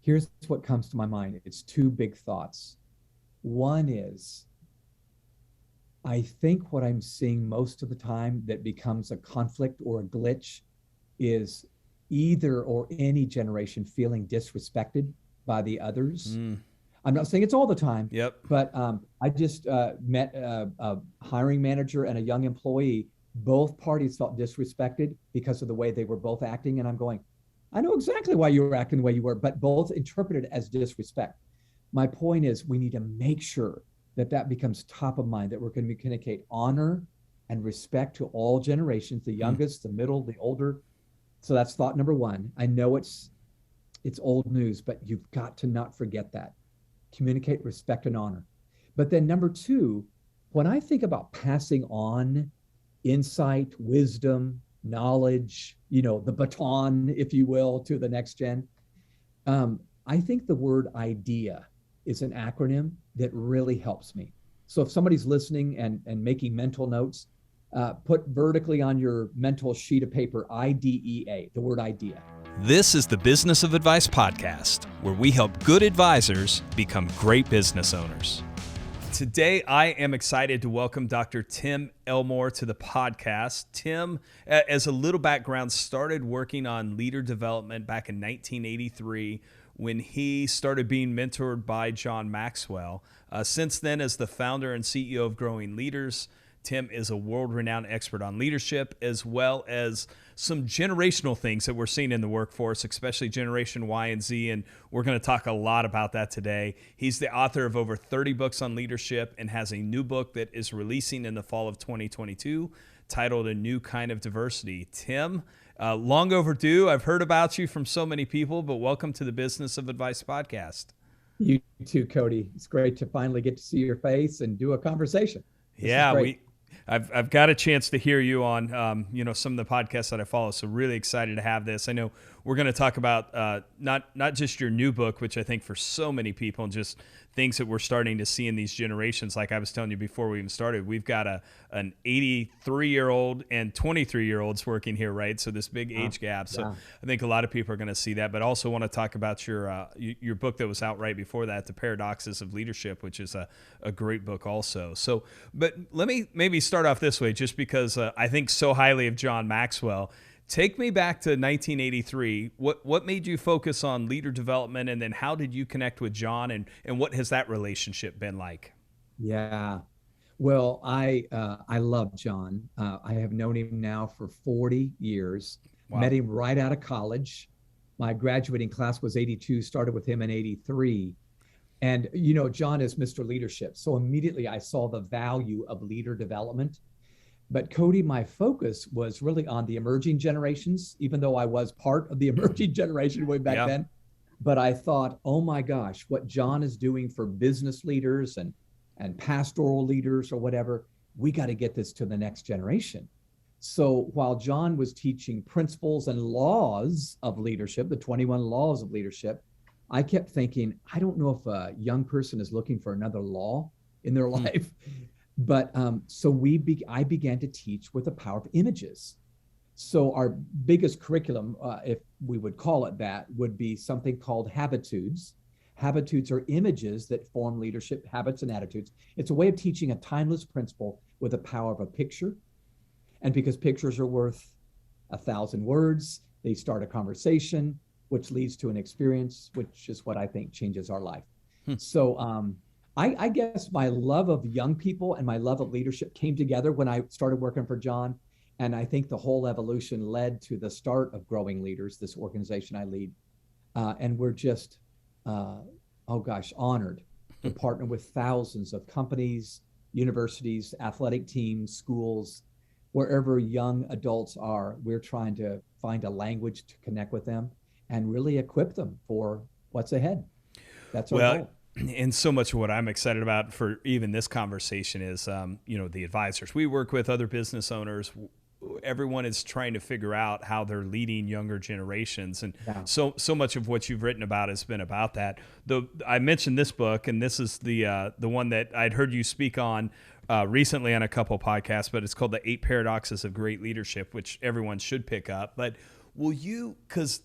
Here's what comes to my mind. It's two big thoughts. One is, I think what I'm seeing most of the time that becomes a conflict or a glitch is either or any generation feeling disrespected by the others. Mm, I'm not saying it's all the time, yep. but I just met a hiring manager and a young employee. Both parties felt disrespected because of the way they were both acting. And I'm going, I know exactly why you were acting the way you were, but both interpreted as disrespect. My point is, we need to make sure that that becomes top of mind, that we're going to communicate honor and respect to all generations, the Mm. youngest, the middle, the older. So that's thought number one. I know it's old news, but you've got to not forget that. Communicate respect and honor. But then number two, when I think about passing on insight, wisdom, knowledge, the baton, if you will, to the next gen, I think the word idea is an acronym that really helps me. So if somebody's listening and making mental notes, put vertically on your mental sheet of paper, IDEA, the word idea. This is the Business of Advice podcast, where we help good advisors become great business owners. Today, I am excited to welcome Dr. Tim Elmore to the podcast. Tim, as a little background, started working on leader development back in 1983 when he started being mentored by John Maxwell. Since then, as the founder and CEO of Growing Leaders, Tim is a world-renowned expert on leadership, as well as some generational things that we're seeing in the workforce, especially Generation Y and Z, and we're going to talk a lot about that today. He's the author of over 30 books on leadership and has a new book that is releasing in the fall of 2022 titled A New Kind of Diversity. Tim, long overdue. I've heard about you from so many people, but welcome to the Business of Advice podcast. You too, Cody. It's great to finally get to see your face and do a conversation. This is Yeah, great. I've got a chance to hear you on some of the podcasts that I follow, so really excited to have this. I know we're going to talk about not just your new book, which I think for so many people, and just things that we're starting to see in these generations. Like I was telling you before we even started, we've got an 83-year-old and 23-year-olds working here, right? So this big age gap. So Yeah. I think a lot of people are going to see that, but also want to talk about your book that was out right before that, The Paradoxes of Leadership, which is a great book also. So, but let me maybe start off this way, just because I think so highly of John Maxwell. Take me back to 1983. What made you focus on leader development, and then how did you connect with John, and what has that relationship been like? Yeah. Well, I love John. I have known him now for 40 years. Wow. Met him right out of college. My graduating class was 82, started with him in 83. And John is Mr. Leadership. So immediately I saw the value of leader development. But Cody, my focus was really on the emerging generations, even though I was part of the emerging generation way back Yeah. then. But I thought, oh my gosh, what John is doing for business leaders and pastoral leaders or whatever, we got to get this to the next generation. So while John was teaching principles and laws of leadership, the 21 laws of leadership, I kept thinking, I don't know if a young person is looking for another law in their Hmm. life. But so I began to teach with the power of images. So our biggest curriculum, if we would call it that, would be something called habitudes. Habitudes are images that form leadership habits and attitudes. It's a way of teaching a timeless principle with the power of a picture. And because pictures are worth 1,000 words, they start a conversation, which leads to an experience, which is what I think changes our life. Hmm. So I guess my love of young people and my love of leadership came together when I started working for John. And I think the whole evolution led to the start of Growing Leaders, this organization I lead. And we're just, honored to partner with thousands of companies, universities, athletic teams, schools, wherever young adults are. We're trying to find a language to connect with them and really equip them for what's ahead. That's our Well, goal. and so much of what I'm excited about for even this conversation is, the advisors we work with, other business owners. Everyone is trying to figure out how they're leading younger generations, and Yeah. so much of what you've written about has been about that. Though I mentioned this book, and this is the one that I'd heard you speak on recently on a couple podcasts, but it's called The 8 Paradoxes of Great Leadership, which everyone should pick up. But will you? Because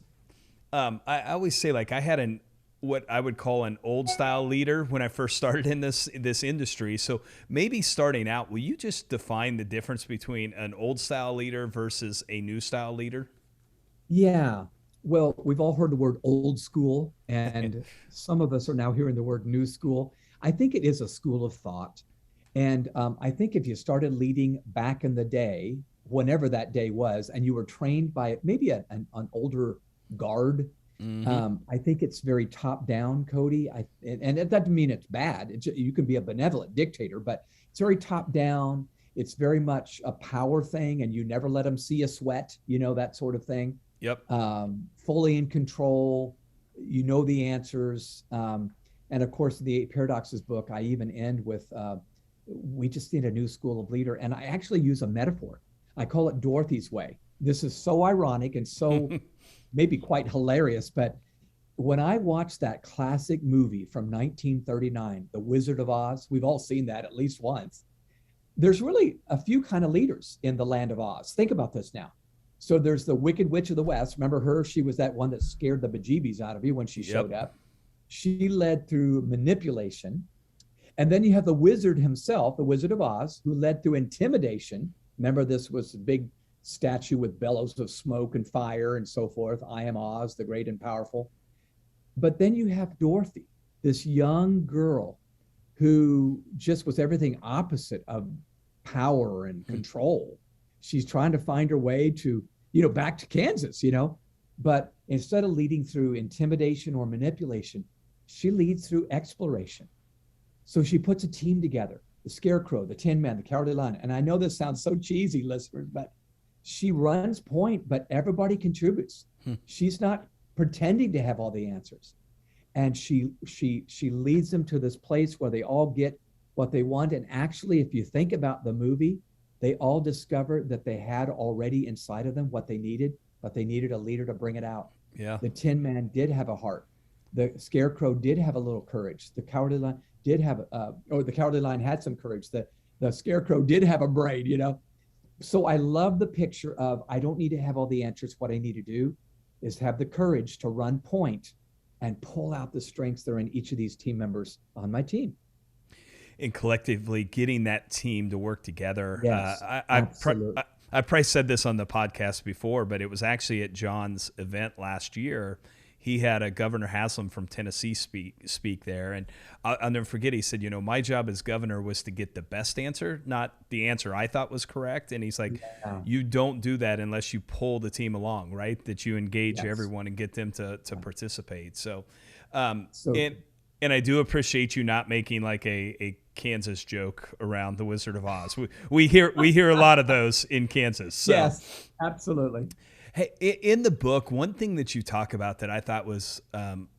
I always say, like, I had what I would call an old style leader when I first started in this industry. So maybe starting out, will you just define the difference between an old style leader versus a new style leader? Yeah. Well, we've all heard the word old school, and some of us are now hearing the word new school. I think it is a school of thought. And I think if you started leading back in the day, whenever that day was, and you were trained by maybe an older guard, Mm-hmm. I think it's very top down, Cody. And it doesn't mean it's bad. You can be a benevolent dictator, but it's very top down. It's very much a power thing, and you never let them see a sweat, that sort of thing. Yep. Fully in control, the answers. And of course, the Eight Paradoxes book, I even end with we just need a new school of leader. And I actually use a metaphor. I call it Dorothy's way. This is so ironic and so maybe quite hilarious, but when I watched that classic movie from 1939, The Wizard of Oz, we've all seen that at least once. There's really a few kind of leaders in the land of Oz. Think about this now. So there's the Wicked Witch of the West. Remember her? She was that one that scared the bejeebies out of you when she showed up. She led through manipulation. And then you have the wizard himself, the Wizard of Oz, who led through intimidation. Remember, this was a big statue with bellows of smoke and fire and so forth. I am Oz, the great and powerful. But then you have Dorothy, this young girl who just was everything opposite of power and control. She's trying to find her way to, back to Kansas, but instead of leading through intimidation or manipulation, she leads through exploration. So she puts a team together, the Scarecrow, the Tin Man, the Cowardly Lion. And I know this sounds so cheesy, listeners, but she runs point, but everybody contributes. She's not pretending to have all the answers. And she leads them to this place where they all get what they want. And actually, if you think about the movie, they all discovered that they had already inside of them what they needed, but they needed a leader to bring it out. Yeah. The Tin Man did have a heart. The Scarecrow did have a little courage. The Cowardly Lion did have, or the Cowardly Lion had some courage. The Scarecrow did have a brain, So I love the picture of, I don't need to have all the answers. What I need to do is have the courage to run point and pull out the strengths that are in each of these team members on my team. And collectively getting that team to work together. Yes, I've probably said this on the podcast before, but it was actually at John's event last year. He had a Governor Haslam from Tennessee speak there. And I'll never forget, he said, my job as governor was to get the best answer, not the answer I thought was correct. And he's like, you don't do that unless you pull the team along, right? That you engage everyone and get them to participate. So, and I do appreciate you not making like a Kansas joke around the Wizard of Oz. We hear a lot of those in Kansas. So. Yes, absolutely. Hey, in the book, one thing that you talk about that I thought was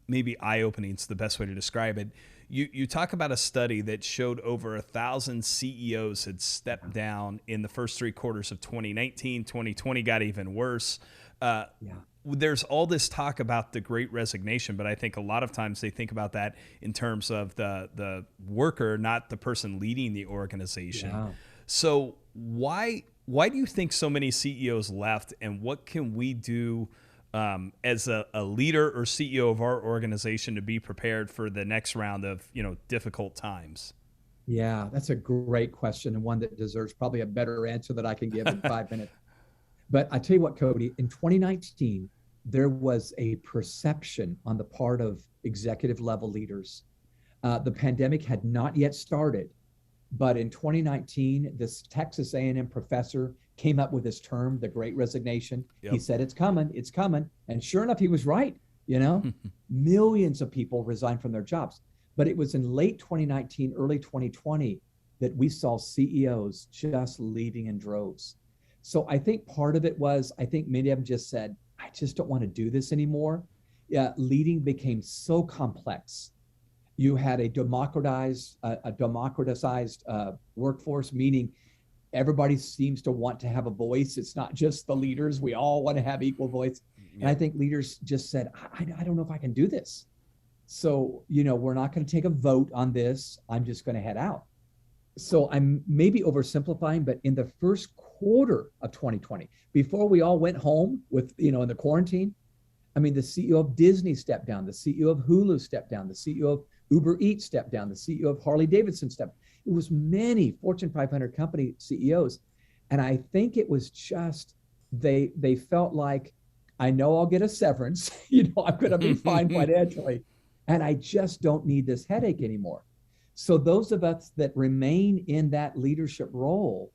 maybe eye-opening is the best way to describe it. You talk about a study that showed over 1,000 CEOs had stepped down in the first 3 quarters of 2019. 2020 got even worse. There's all this talk about the Great Resignation, but I think a lot of times they think about that in terms of the worker, not the person leading the organization. Yeah. So why do you think so many CEOs left, and what can we do as a leader or CEO of our organization to be prepared for the next round of difficult times? Yeah, that's a great question, and one that deserves probably a better answer that I can give in 5 minutes. But I tell you what, Cody, in 2019, there was a perception on the part of executive level leaders. The pandemic had not yet started, but in 2019, this Texas A&M professor came up with this term, the Great Resignation. Yep. He said, it's coming. And sure enough, he was right. Millions of people resigned from their jobs. But it was in late 2019, early 2020 that we saw CEOs just leaving in droves. So I think part of it was, I think many of them just said, I just don't want to do this anymore. Leading became so complex. You had a democratized workforce, meaning everybody seems to want to have a voice. It's not just the leaders. We all want to have equal voice. Yeah. And I think leaders just said, I don't know if I can do this. So, we're not going to take a vote on this. I'm just going to head out. So I'm maybe oversimplifying, but in the first quarter of 2020, before we all went home with, in the quarantine, I mean, the CEO of Disney stepped down, the CEO of Hulu stepped down, the CEO of Uber Eats stepped down, the CEO of Harley Davidson stepped. It was many Fortune 500 company CEOs. And I think it was just, they felt like, I know I'll get a severance, I'm going to be fine financially, and I just don't need this headache anymore. So those of us that remain in that leadership role,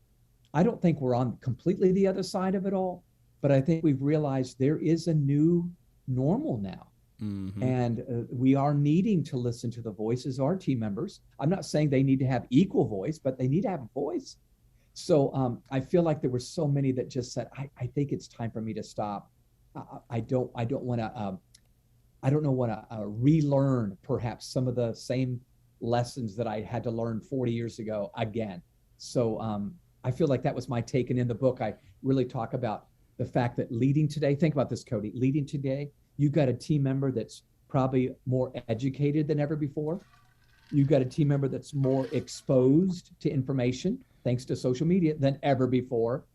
I don't think we're on completely the other side of it all, but I think we've realized there is a new normal now. Mm-hmm. And we are needing to listen to the voices of our team members. I'm not saying they need to have equal voice, but they need to have a voice. So I feel like there were so many that just said, I think it's time for me to stop. I don't want to relearn perhaps some of the same lessons that I had to learn 40 years ago again. So I feel like that was my take. And in the book, I really talk about the fact that leading today, think about this, Cody, leading today, you've got a team member that's probably more educated than ever before. You've got a team member that's more exposed to information, thanks to social media, than ever before.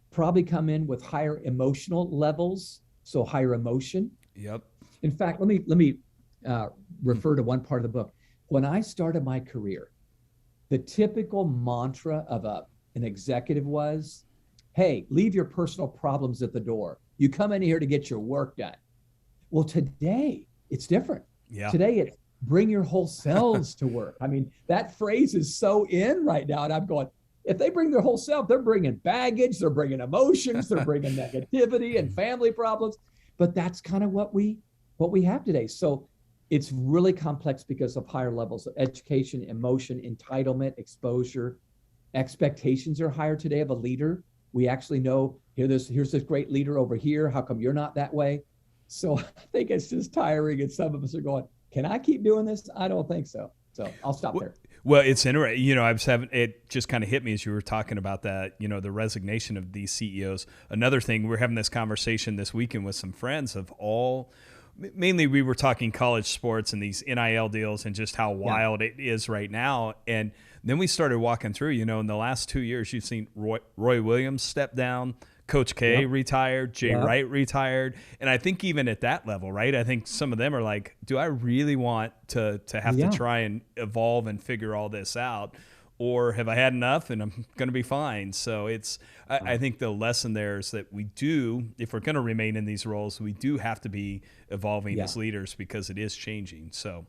Probably come in with higher emotional levels, so higher emotion. Yep. In fact, let me refer to one part of the book. When I started my career, the typical mantra of an executive was, hey, leave your personal problems at the door. You come in here to get your work done. Well, today it's different. Yeah. Today it's bring your whole selves to work. I mean, that phrase is so in right now. And I'm going, if they bring their whole self, they're bringing baggage, they're bringing emotions, they're bringing negativity and family problems. But that's kind of what we have today. So it's really complex because of higher levels of education, emotion, entitlement, exposure. Expectations are higher today of a leader. We actually know, here's this great leader over here. How come you're not that way? So I think it's just tiring. And some of us are going, can I keep doing this? I don't think so. So I'll stop there. Well, it's interesting. I was it just kind of hit me as you were talking about that, the resignation of these CEOs. Another thing, we're having this conversation this weekend with some friends of mainly we were talking college sports and these NIL deals and just how wild it is right now. And then we started walking through, in the last 2 years, you've seen Roy Williams step down, Coach K retired, Jay Wright retired. And I think even at that level, right, I think some of them are like, do I really want to have to try and evolve and figure all this out? Or have I had enough and I'm going to be fine? So I think the lesson there is that we do, if we're going to remain in these roles, we do have to be evolving as leaders because it is changing. So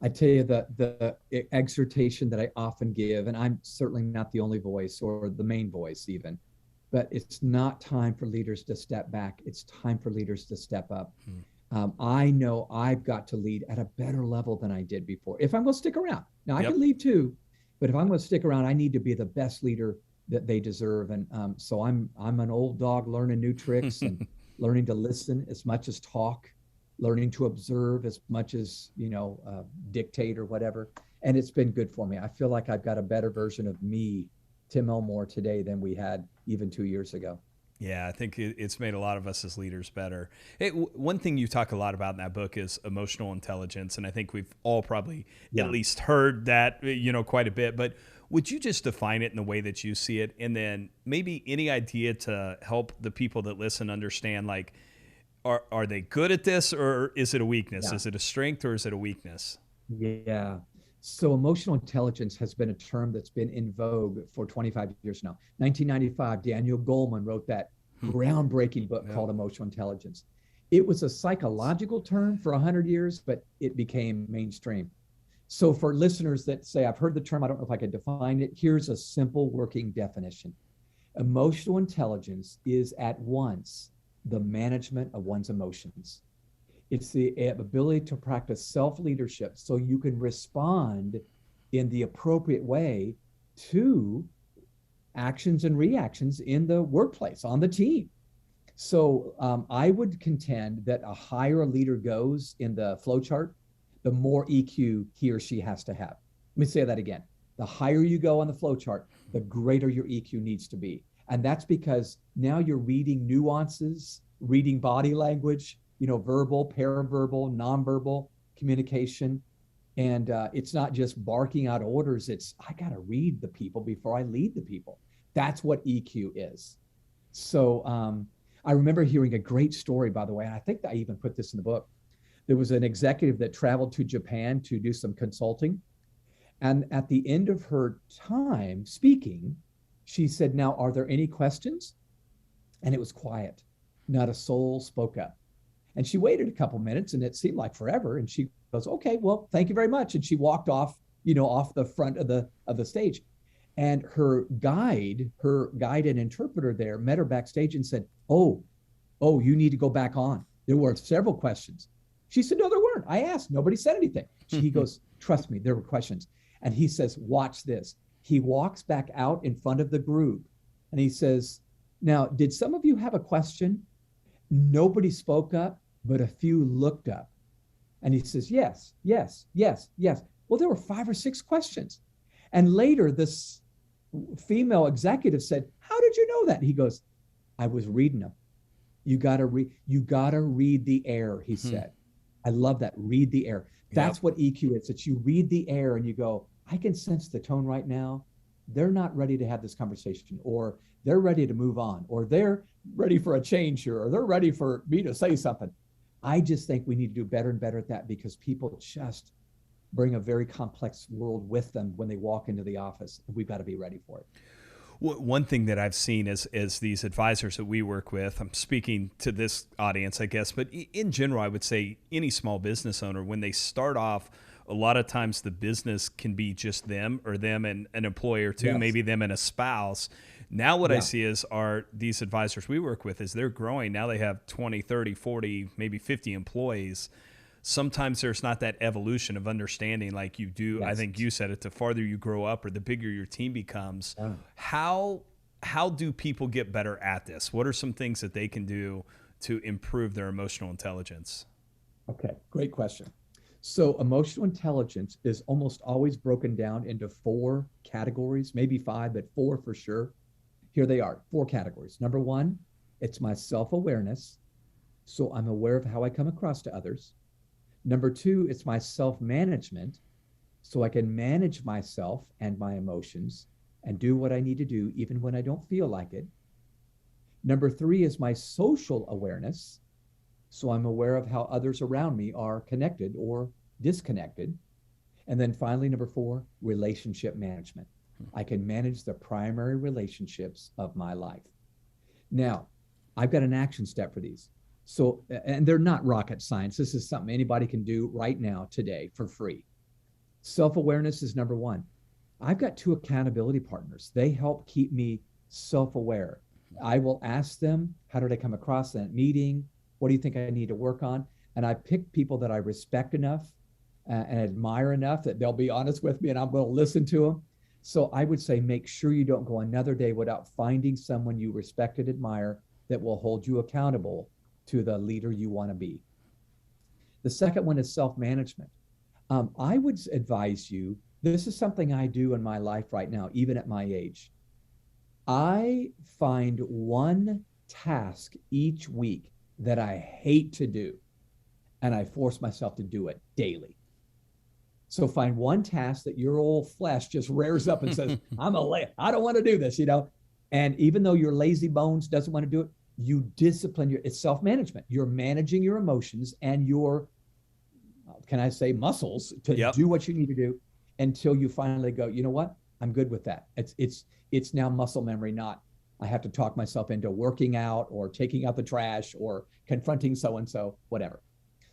I tell you the exhortation that I often give, and I'm certainly not the only voice or the main voice even, but it's not time for leaders to step back. It's time for leaders to step up. I know I've got to lead at a better level than I did before. If I'm going to stick around. Now, I can leave too, but if I'm going to stick around, I need to be the best leader that they deserve. And so I'm an old dog learning new tricks and learning to listen as much as talk, learning to observe as much as, dictate or whatever. And it's been good for me. I feel like I've got a better version of me, Tim Elmore, today than we had even 2 years ago. Yeah, I think it's made a lot of us as leaders better. One thing you talk a lot about in that book is emotional intelligence, and I think we've all probably at least heard that, quite a bit. But would you just define it in the way that you see it, and then maybe any idea to help the people that listen understand, like, are they good at this, or is it a weakness? Yeah. Is it a strength, or is it a weakness? Yeah. So emotional intelligence has been a term that's been in vogue for 25 years now. 1995, Daniel Goleman wrote that groundbreaking book called Emotional Intelligence. It was a psychological term for 100 years, but it became mainstream. So for listeners that say, I've heard the term, I don't know if I could define it, here's a simple working definition. Emotional intelligence is at once the management of one's emotions. It's the ability to practice self-leadership so you can respond in the appropriate way to actions and reactions in the workplace, on the team. So I would contend that a higher a leader goes in the flow chart, the more EQ he or she has to have. Let me say that again. The higher you go on the flow chart, the greater your EQ needs to be. And that's because now you're reading nuances, reading body language, verbal, paraverbal, nonverbal communication. And it's not just barking out orders. It's, I got to read the people before I lead the people. That's what EQ is. So I remember hearing a great story, by the way, and I think I even put this in the book. There was an executive that traveled to Japan to do some consulting. And at the end of her time speaking, she said, "Now, are there any questions?" And it was quiet. Not a soul spoke up. And she waited a couple minutes and it seemed like forever. And she goes, "Okay, well, thank you very much." And she walked off, off the front of the stage. And her guide and interpreter there met her backstage and said, oh, you need to go back on. There were several questions. She said, "No, there weren't. I asked. Nobody said anything." He goes, "Trust me, there were questions." And he says, "Watch this." He walks back out in front of the group and he says, "Now, did some of you have a question?" Nobody spoke up, but a few looked up. And he says, "Yes, yes, yes, yes." Well, there were 5 or 6 questions. And later, this female executive said, "How did you know that?" He goes, "I was reading them." You gotta read the air, he said. I love that. Read the air. That's what EQ is. It's you read the air and you go, I can sense the tone right now. They're not ready to have this conversation, or they're ready to move on, or they're ready for a change here, or they're ready for me to say something. I just think we need to do better and better at that, because people just bring a very complex world with them when they walk into the office. We've got to be ready for it. One thing that I've seen is these advisors that we work with, I'm speaking to this audience, I guess, but in general, I would say any small business owner, when they start off, a lot of times the business can be just them, or them and an employee or two, maybe them and a spouse. Now what I see are these advisors we work with, is they're growing. Now they have 20, 30, 40, maybe 50 employees. Sometimes there's not that evolution of understanding like you do. I think you said it, the farther you grow up or the bigger your team becomes. How do people get better at this? What are some things that they can do to improve their emotional intelligence? Okay, great question. So emotional intelligence is almost always broken down into 4 categories, maybe 5, but 4 for sure. Here they are, 4 categories. Number 1, it's my self-awareness. So I'm aware of how I come across to others. Number 2, it's my self-management. So I can manage myself and my emotions and do what I need to do even when I don't feel like it. Number 3 is my social awareness. So I'm aware of how others around me are connected or disconnected. And then finally, number 4, relationship management. I can manage the primary relationships of my life. Now, I've got an action step for these. So, and they're not rocket science. This is something anybody can do right now, today, for free. Self-awareness is number 1. I've got 2 accountability partners. They help keep me self-aware. I will ask them, how did I come across that meeting? What do you think I need to work on? And I pick people that I respect enough and admire enough that they'll be honest with me, and I'm going to listen to them. So I would say, make sure you don't go another day without finding someone you respect and admire that will hold you accountable to the leader you want to be. The second one is self-management. I would advise you, this is something I do in my life right now, even at my age. I find one task each week that I hate to do, and I force myself to do it daily. So find one task that your old flesh just rears up and says, I don't want to do this, And even though your lazy bones doesn't want to do it, you discipline it's self-management. You're managing your emotions and your, can I say, muscles to do what you need to do until you finally go, you know what? I'm good with that. It's now muscle memory, not I have to talk myself into working out or taking out the trash or confronting so-and-so, whatever.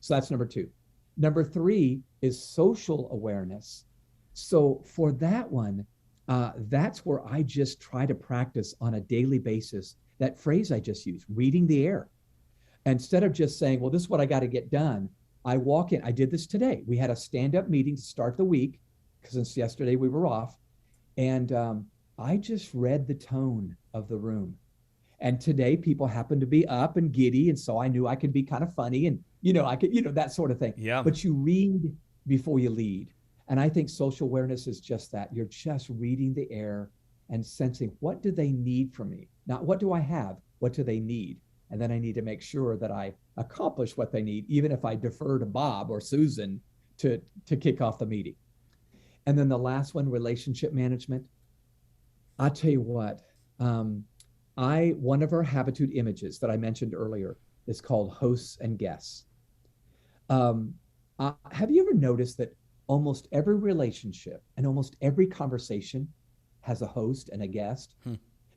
So that's number 2. Number 3 is social awareness. So for that one, that's where I just try to practice on a daily basis that phrase I just used, reading the air. Instead of just saying, well, this is what I got to get done, I walk in. I did this today. We had a stand-up meeting to start the week, because since yesterday we were off. And I just read the tone of the room. And today people happened to be up and giddy. And so I knew I could be kind of funny and, I could, that sort of thing. Yeah. But you read before you lead. And I think social awareness is just that. You're just reading the air and sensing, what do they need from me? Not what do I have, what do they need? And then I need to make sure that I accomplish what they need, even if I defer to Bob or Susan to kick off the meeting. And then the last one, relationship management. I'll tell you what, One of our habitude images that I mentioned earlier is called hosts and guests. Have you ever noticed that almost every relationship and almost every conversation has a host and a guest?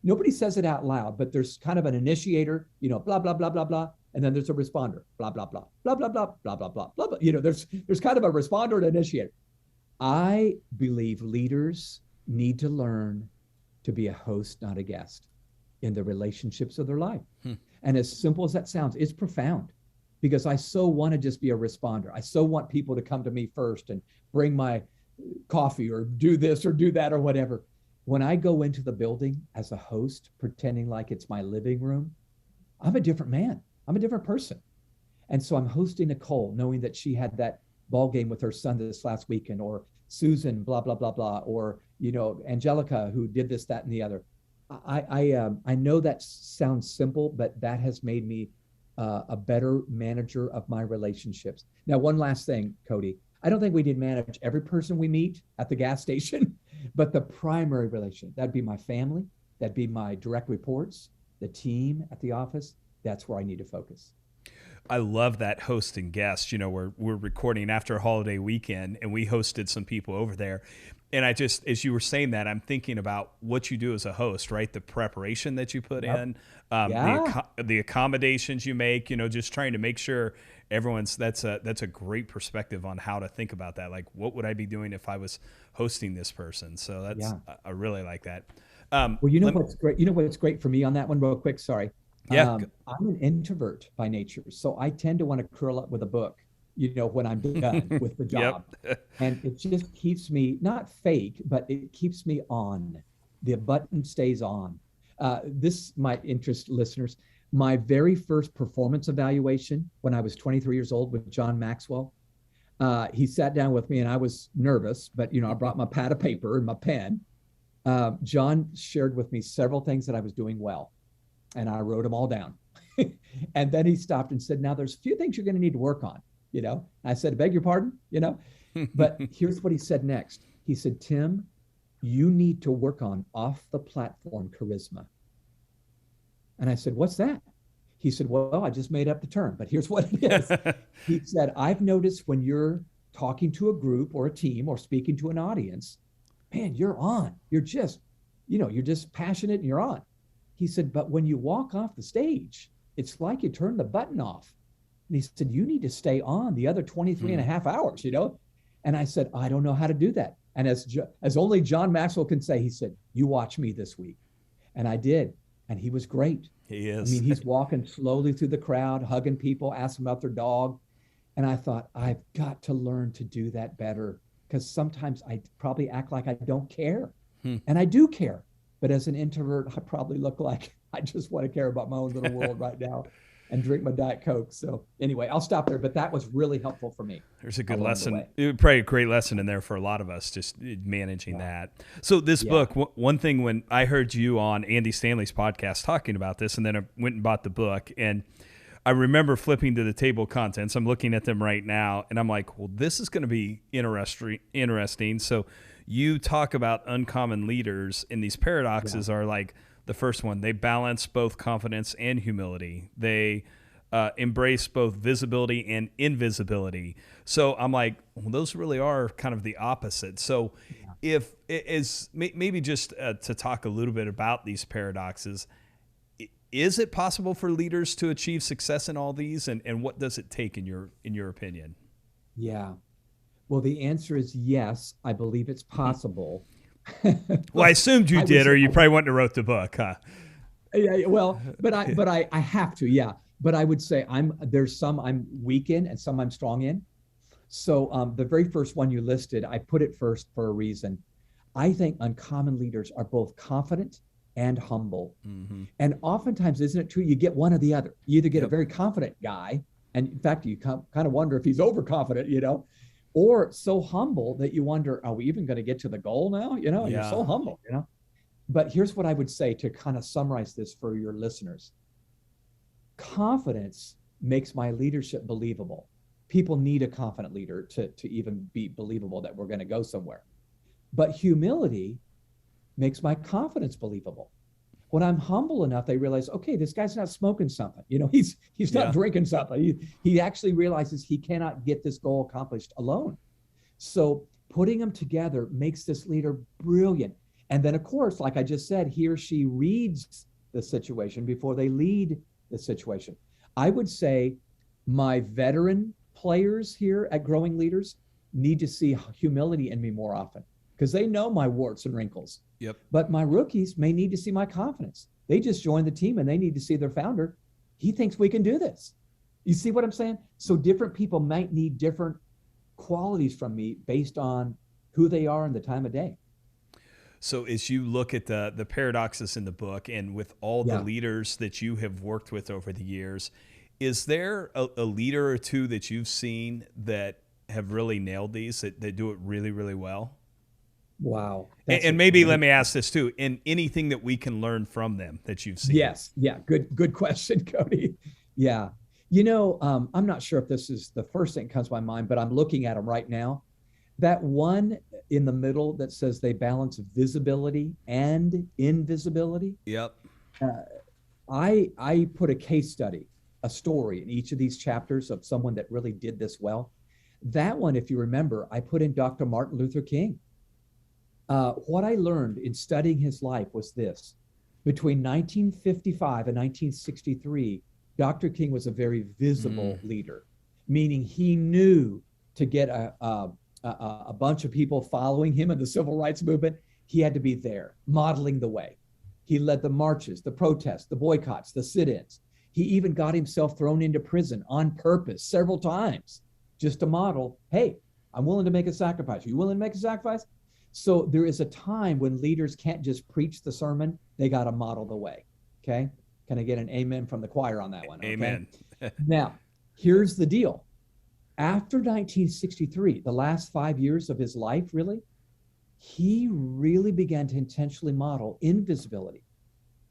Nobody says it out loud, but there's kind of an initiator, blah, blah, blah, blah, blah. And then there's a responder, blah, blah, blah, blah, blah, blah, blah, blah, blah, blah, blah. There's kind of a responder and initiator. I believe leaders need to learn to be a host, not a guest, in the relationships of their life. And as simple as that sounds, it's profound, because I so want to just be a responder. I so want people to come to me first and bring my coffee or do this or do that or whatever. When I go into the building as a host, pretending like it's my living room, I'm a different man. I'm a different person. And so I'm hosting Nicole, knowing that she had that ball game with her son this last weekend, or Susan, blah, blah, blah, blah, or, Angelica, who did this, that, and the other. I know that sounds simple, but that has made me a better manager of my relationships. Now, one last thing, Cody. I don't think we need to manage every person we meet at the gas station, but the primary relation, that'd be my family, that'd be my direct reports, the team at the office. That's where I need to focus. I love that host and guest. We're recording after a holiday weekend, and we hosted some people over there. And I just, as you were saying that, I'm thinking about what you do as a host, right? The preparation that you put in, the accommodations you make, just trying to make sure that's a great perspective on how to think about that. Like, what would I be doing if I was hosting this person? So I really like that. Well, what's great? What's great for me on that one, real quick. Sorry. Yeah. I'm an introvert by nature, so I tend to want to curl up with a book, when I'm done with the job. And it just keeps me not fake, but it keeps me on. The button stays on. This might interest listeners. My very first performance evaluation when I was 23 years old with John Maxwell, he sat down with me and I was nervous, but I brought my pad of paper and my pen. John shared with me several things that I was doing well, and I wrote them all down. And then he stopped and said, now there's a few things you're going to need to work on. I said, I beg your pardon, but here's what he said next. He said, Tim, you need to work on off the platform charisma. And I said, what's that? He said, well, I just made up the term, but here's what it is. He said, I've noticed when you're talking to a group or a team or speaking to an audience, man, you're on. You're just, you're just passionate and you're on. He said, but when you walk off the stage, it's like you turn the button off. And he said, you need to stay on the other 23 and a half hours, And I said, I don't know how to do that. And as only John Maxwell can say, he said, you watch me this week. And I did. And he was great. He is. I mean, he's walking slowly through the crowd, hugging people, asking about their dog. And I thought, I've got to learn to do that better, because sometimes I probably act like I don't care. And I do care. But as an introvert, I probably look like I just want to care about my own little world right now and drink my Diet Coke. So anyway, I'll stop there, but that was really helpful for me. There's a good lesson. Probably a great lesson in there for a lot of us, just managing that. So this book, one thing, when I heard you on Andy Stanley's podcast talking about this, and then I went and bought the book, and I remember flipping to the table of contents. I'm looking at them right now, and I'm like, well, this is going to be interesting. So you talk about uncommon leaders, and these paradoxes are like, the first one, they balance both confidence and humility. They embrace both visibility and invisibility. So I'm like, well, those really are kind of the opposite. So if it is maybe just to talk a little bit about these paradoxes, is it possible for leaders to achieve success in all these? And what does it take in your opinion? Yeah. Well, the answer is yes. I believe it's possible. Well, I assumed you did, or you probably wouldn't have wrote the book, huh? Yeah, well, but I have to, yeah. But I would say there's some I'm weak in and some I'm strong in. So the very first one you listed, I put it first for a reason. I think uncommon leaders are both confident and humble. And oftentimes, isn't it true? You get one or the other. You either get a very confident guy, and in fact, you kind of wonder if he's overconfident, or so humble that you wonder, are we even going to get to the goal now? You're so humble, But here's what I would say to kind of summarize this for your listeners. Confidence makes my leadership believable. People need a confident leader to even be believable that we're going to go somewhere. But humility makes my confidence believable. When I'm humble enough, they realize, okay, this guy's not smoking something. He's not drinking something. He actually realizes he cannot get this goal accomplished alone. So putting them together makes this leader brilliant. And then, of course, like I just said, he or she reads the situation before they lead the situation. I would say my veteran players here at Growing Leaders need to see humility in me more often because they know my warts and wrinkles. Yep. But my rookies may need to see my confidence. They just joined the team and they need to see their founder. He thinks we can do this. You see what I'm saying? So different people might need different qualities from me based on who they are and the time of day. So as you look at the paradoxes in the book and with all the leaders that you have worked with over the years, is there a leader or two that you've seen that have really nailed these, that do it really, really well? Wow. And maybe let me ask this too, in anything that we can learn from them that you've seen. Yes. Yeah. Good question, Cody. Yeah. I'm not sure if this is the first thing that comes to my mind, but I'm looking at them right now. That one in the middle that says they balance visibility and invisibility. Yep. I put a case study, a story in each of these chapters of someone that really did this well. That one, if you remember, I put in Dr. Martin Luther King. What I learned in studying his life was this. Between 1955 and 1963, Dr. King was a very visible leader, meaning he knew to get a bunch of people following him in the civil rights movement, he had to be there, modeling the way. He led the marches, the protests, the boycotts, the sit-ins. He even got himself thrown into prison on purpose several times just to model, hey, I'm willing to make a sacrifice. Are you willing to make a sacrifice? So there is a time when leaders can't just preach the sermon, they got to model the way, okay? Can I get an amen from the choir on that one? Okay? Amen. Now, here's the deal. After 1963, the last 5 years of his life, really, he really began to intentionally model invisibility.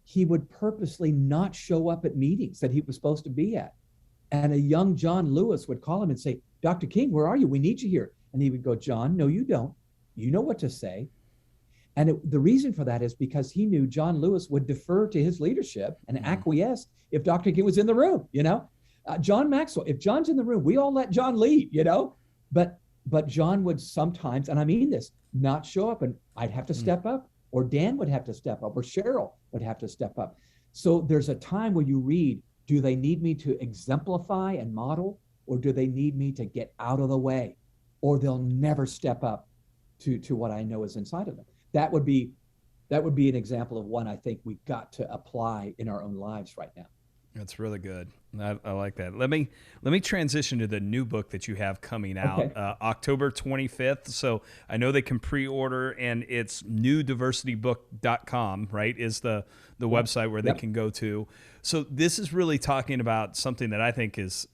He would purposely not show up at meetings that he was supposed to be at. And a young John Lewis would call him and say, Dr. King, where are you? We need you here. And he would go, John, no, you don't. You know what to say. And the reason for that is because he knew John Lewis would defer to his leadership and acquiesce if Dr. King was in the room, John Maxwell, if John's in the room, we all let John lead, but John would sometimes, and I mean this, not show up, and I'd have to step up, or Dan would have to step up, or Cheryl would have to step up. So there's a time where you read, do they need me to exemplify and model, or do they need me to get out of the way, or they'll never step up to what I know is inside of them. That would be an example of one I think we got to apply in our own lives right now. That's really good. I like that. Let me transition to the new book that you have coming out, October 25th. So I know they can pre-order, and it's newdiversitybook.com, right, is the website where they can go to. So this is really talking about something that I think is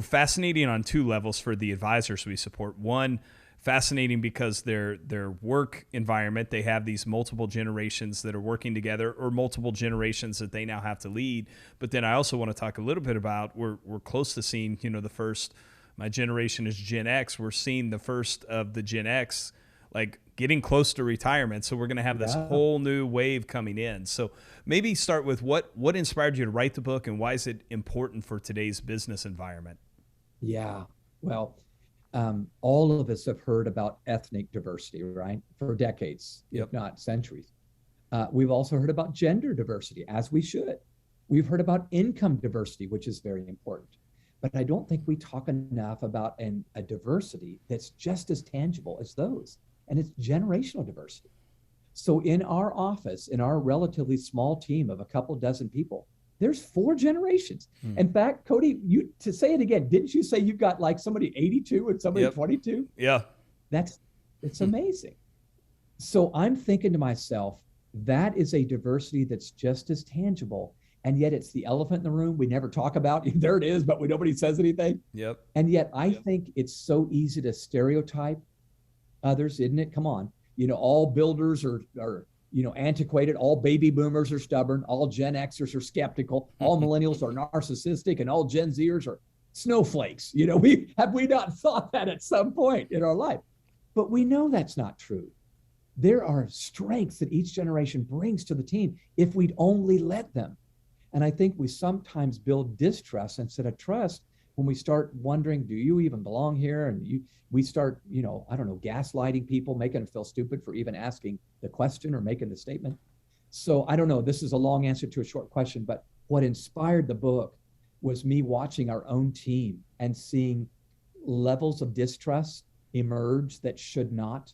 fascinating on two levels for the advisors we support. One, fascinating because their work environment, they have these multiple generations that are working together, or multiple generations that they now have to lead. But then I also want to talk a little bit about, we're close to seeing, the first, my generation is Gen X. We're seeing the first of the Gen X, like getting close to retirement. So we're going to have this whole new wave coming in. So maybe start with what inspired you to write the book, and why is it important for today's business environment? Yeah, well, all of us have heard about ethnic diversity, right? For decades, if not centuries. We've also heard about gender diversity, as we should. We've heard about income diversity, which is very important. But I don't think we talk enough about a diversity that's just as tangible as those, and it's generational diversity. So in our office, in our relatively small team of a couple dozen people, there's 4 generations. In fact, Cody, to say it again, didn't you say you've got like somebody 82 and somebody 22? Yeah. It's amazing. So I'm thinking to myself, that is a diversity that's just as tangible. And yet it's the elephant in the room we never talk about. There it is, but nobody says anything. Yep. And yet I think it's so easy to stereotype others, isn't it? Come on. All builders are antiquated, all baby boomers are stubborn, all Gen Xers are skeptical, all millennials are narcissistic, and all Gen Zers are snowflakes. We not thought that at some point in our life, but we know that's not true. There are strengths that each generation brings to the team if we'd only let them. And I think we sometimes build distrust instead of trust when we start wondering, do you even belong here? And we start, I don't know, gaslighting people, making them feel stupid for even asking the question or making the statement. So I don't know, this is a long answer to a short question, but what inspired the book was me watching our own team and seeing levels of distrust emerge that should not.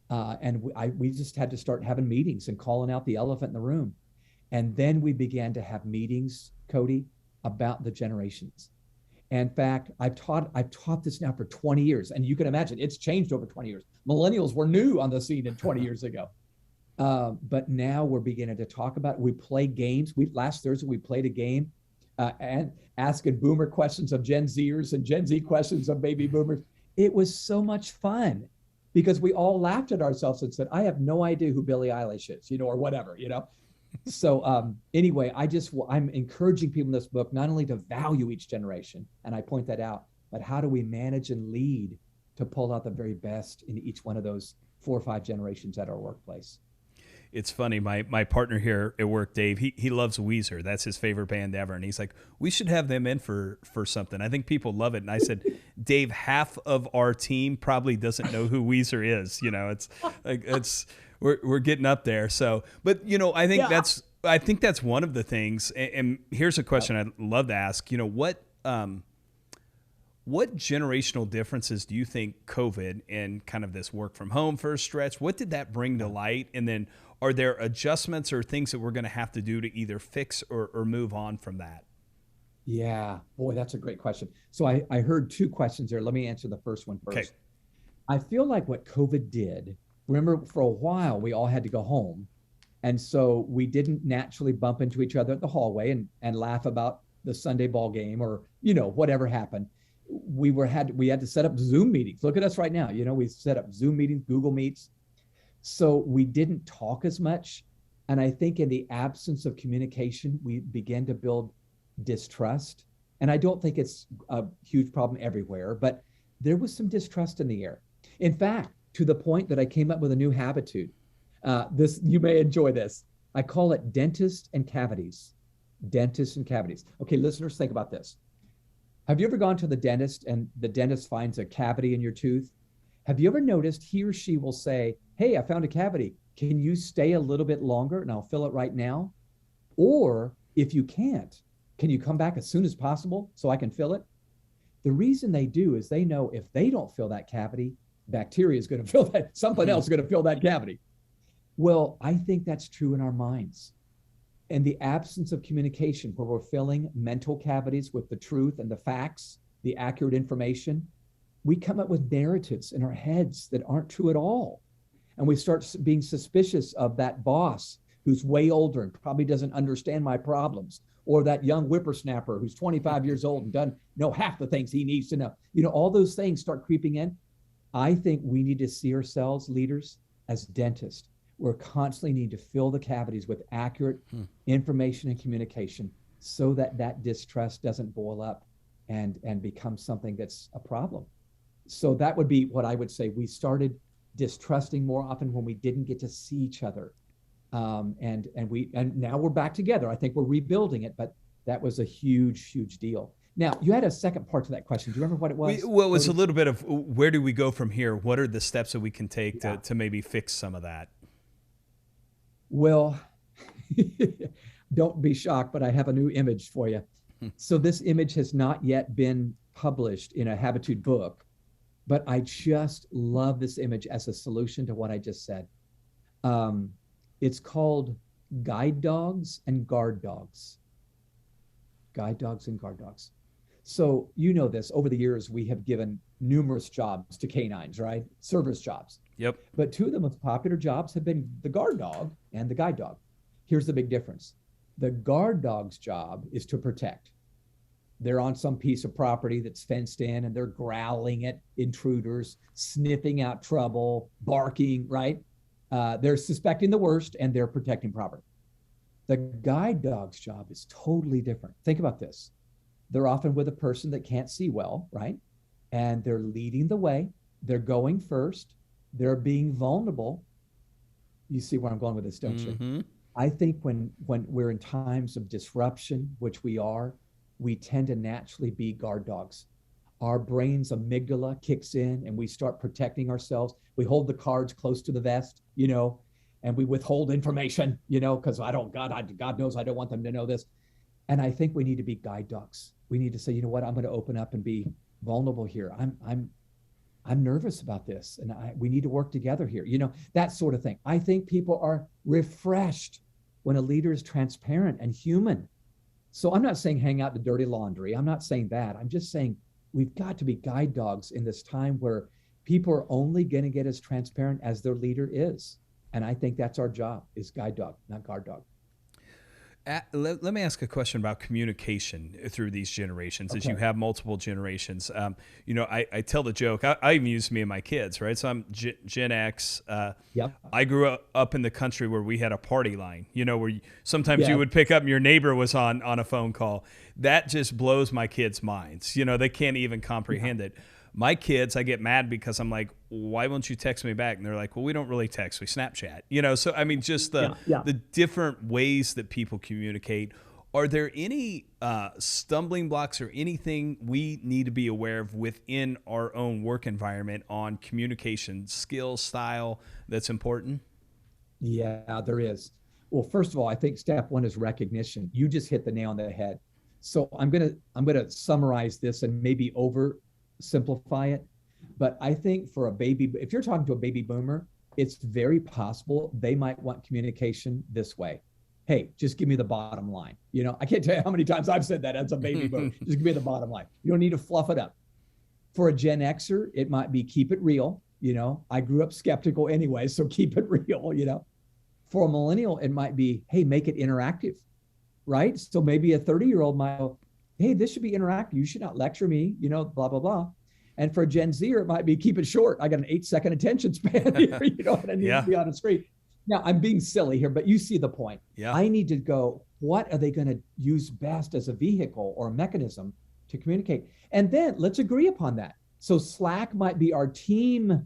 And we just had to start having meetings and calling out the elephant in the room. And then we began to have meetings, Cody, about the generations. In fact, I've taught this now for 20 years, and you can imagine it's changed over 20 years. Millennials were new on the scene 20 years ago. But now we're beginning to talk about it. We play games. Last Thursday, we played a game and asking boomer questions of Gen Zers and Gen Z questions of baby boomers. It was so much fun because we all laughed at ourselves and said, I have no idea who Billie Eilish is, or whatever, So anyway, I'm encouraging people in this book not only to value each generation, and I point that out, but how do we manage and lead to pull out the very best in each one of those 4 or 5 generations at our workplace. It's funny. My partner here at work, Dave, he loves Weezer. That's his favorite band ever. And he's like, we should have them in for something. I think people love it. And I said, Dave, half of our team probably doesn't know who Weezer is. We're getting up there. So, but I think that's one of the things. And here's a question I'd love to ask. What generational differences do you think COVID and kind of this work from home for a stretch, what did that bring to light? And then are there adjustments or things that we're going to have to do to either fix or move on from that? Yeah, boy, that's a great question. So I heard 2 questions there. Let me answer the first one first. Okay. I feel like what COVID did, remember for a while, we all had to go home. And so we didn't naturally bump into each other at the hallway and laugh about the Sunday ball game or, whatever happened. We had to set up Zoom meetings. Look at us right now. We set up Zoom meetings, Google Meets. So we didn't talk as much. And I think in the absence of communication, we began to build distrust. And I don't think it's a huge problem everywhere, but there was some distrust in the air. In fact, to the point that I came up with a new habitude. You may enjoy this. I call it dentist and cavities. Dentist and cavities. Okay, listeners, think about this. Have you ever gone to the dentist and the dentist finds a cavity in your tooth? Have you ever noticed he or she will say, hey, I found a cavity. Can you stay a little bit longer and I'll fill it right now? Or if you can't, can you come back as soon as possible so I can fill it? The reason they do is they know if they don't fill that cavity, bacteria is going to fill that, something else is going to fill that cavity. Well, I think that's true in our minds. In the absence of communication, where we're filling mental cavities with the truth and the facts, the accurate information, we come up with narratives in our heads that aren't true at all. And we start being suspicious of that boss who's way older and probably doesn't understand my problems, or that young whippersnapper who's 25 years old and doesn't know half the things he needs to know. All those things start creeping in. I think we need to see ourselves, leaders, as dentists. We're constantly need to fill the cavities with accurate information and communication so that distrust doesn't boil up and become something that's a problem. So that would be what I would say. We started distrusting more often when we didn't get to see each other. And now we're back together. I think we're rebuilding it, but that was a huge, huge deal. Now, you had a second part to that question. Do you remember what it was? Well, it was a little bit of where do we go from here? What are the steps that we can take to maybe fix some of that? Well, don't be shocked, but I have a new image for you. So this image has not yet been published in a Habitude book, but I just love this image as a solution to what I just said. It's called guide dogs and guard dogs. Guide dogs and guard dogs. So this, over the years, we have given numerous jobs to canines, right? Service jobs. Yep. But 2 of the most popular jobs have been the guard dog and the guide dog. Here's the big difference. The guard dog's job is to protect. They're on some piece of property that's fenced in and they're growling at intruders, sniffing out trouble, barking, right? They're suspecting the worst and they're protecting property. The guide dog's job is totally different. Think about this. They're often with a person that can't see well, right? And they're leading the way. They're going first. They're being vulnerable. You see where I'm going with this, don't you? Mm-hmm. I think when we're in times of disruption, which we are, we tend to naturally be guard dogs. Our brain's amygdala kicks in and we start protecting ourselves. We hold the cards close to the vest, and we withhold information, because God knows I don't want them to know this. And I think we need to be guide dogs. We need to say, you know what, I'm going to open up and be vulnerable here. I'm nervous about this, and we need to work together here. That sort of thing. I think people are refreshed when a leader is transparent and human. So I'm not saying hang out the dirty laundry. I'm not saying that. I'm just saying we've got to be guide dogs in this time where people are only going to get as transparent as their leader is. And I think that's our job, is guide dog, not guard dog. Let me ask a question about communication through these generations. Okay. As you have multiple generations. I tell the joke, I even use me and my kids, right? So I'm Gen X. Yep. I grew up in the country where we had a party line, where sometimes you would pick up and your neighbor was on a phone call. That just blows my kids' minds. They can't even comprehend it. My kids, I get mad because I'm like, why won't you text me back? And they're like, well, we don't really text, we Snapchat. So I mean, just the different ways that people communicate. Are there any stumbling blocks or anything we need to be aware of within our own work environment on communication skill, style that's important? Yeah, there is. Well, first of all, I think step one is recognition. You just hit the nail on the head. So I'm gonna summarize this and maybe oversimplify it. But I think if you're talking to a baby boomer, it's very possible they might want communication this way. Hey, just give me the bottom line. I can't tell you how many times I've said that as a baby boomer. Just give me the bottom line. You don't need to fluff it up. For a Gen Xer, it might be keep it real. I grew up skeptical anyway, so keep it real. For a millennial, it might be, hey, make it interactive, right? So maybe a 30-year-old might go, hey, this should be interactive. You should not lecture me, blah, blah, blah. And for a Gen Zer, it might be keep it short. I got an 8-second attention span here, and I need to be on the screen. Now, I'm being silly here, but you see the point. Yeah. I need to go, what are they going to use best as a vehicle or a mechanism to communicate? And then let's agree upon that. So Slack might be our team,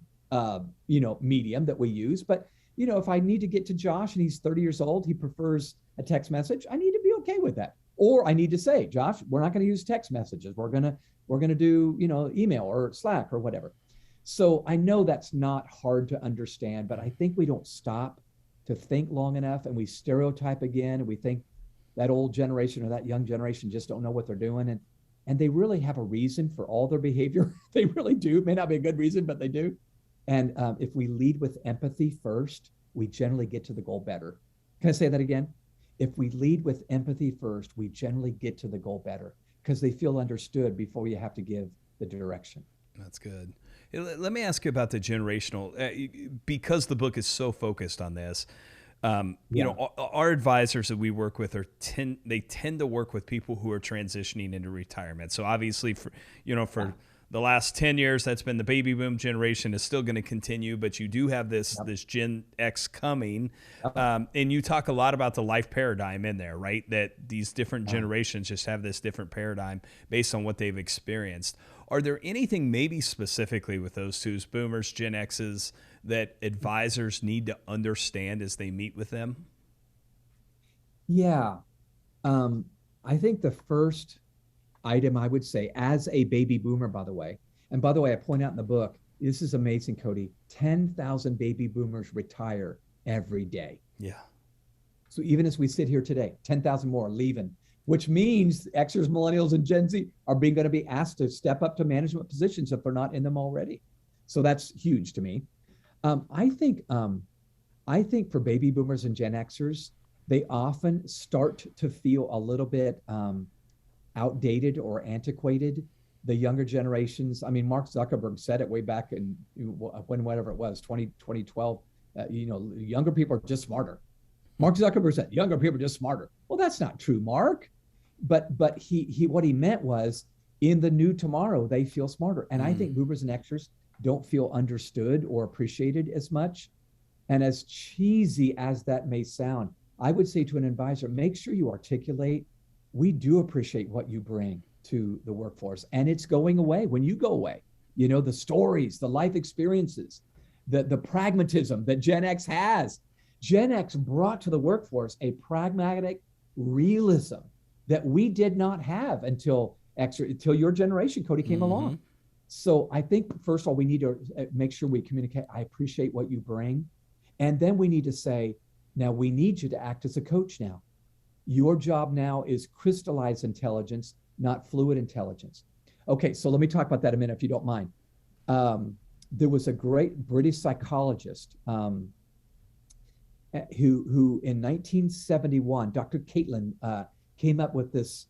medium that we use. But, if I need to get to Josh and he's 30 years old, he prefers a text message, I need to be okay with that. Or I need to say, Josh, we're not going to use text messages. We're going to do, email or Slack or whatever. So I know that's not hard to understand, but I think we don't stop to think long enough, and we stereotype again, and we think that old generation or that young generation just don't know what they're doing. And they really have a reason for all their behavior. They really do. It may not be a good reason, but they do. And if we lead with empathy first, we generally get to the goal better. Can I say that again? If we lead with empathy first, we generally get to the goal better because they feel understood before you have to give the direction. That's good. Let me ask you about the generational, because the book is so focused on this. Our advisors that we work with tend to work with people who are transitioning into retirement. So obviously, for the last 10 years, that's been the baby boom generation is still going to continue, but you do have this Gen X coming. And you talk a lot about the life paradigm in there, right? That these different generations just have this different paradigm based on what they've experienced. Are there anything maybe specifically with those two, boomers, Gen X's, that advisors need to understand as they meet with them? Yeah. I think the first item I would say, as a baby boomer, by the way, I point out in the book, this is amazing, Cody, 10,000 baby boomers retire every day. Yeah. So even as we sit here today, 10,000 more are leaving, which means Xers, millennials, and Gen Z are going to be asked to step up to management positions if they're not in them already. So that's huge to me. I think for baby boomers and Gen Xers, they often start to feel a little bit outdated or antiquated. The younger generations, Mark Zuckerberg said it way back in whatever it was, 2012, younger people are just smarter. Mark Zuckerberg said, younger people are just smarter. Well, that's not true, Mark. But he what he meant was, in the new tomorrow, they feel smarter. And I think boomers and Xers don't feel understood or appreciated as much. And as cheesy as that may sound, I would say to an advisor, make sure you articulate, we do appreciate what you bring to the workforce. And it's going away when you go away. The stories, the life experiences, the pragmatism that Gen X has. Gen X brought to the workforce a pragmatic realism that we did not have until your generation, Cody, came along. So I think, first of all, we need to make sure we communicate. I appreciate what you bring. And then we need to say, now we need you to act as a coach now. Your job now is crystallized intelligence, not fluid intelligence. Okay, so let me talk about that a minute, if you don't mind. There was a great British psychologist who in 1971, Dr. Catlin, came up with this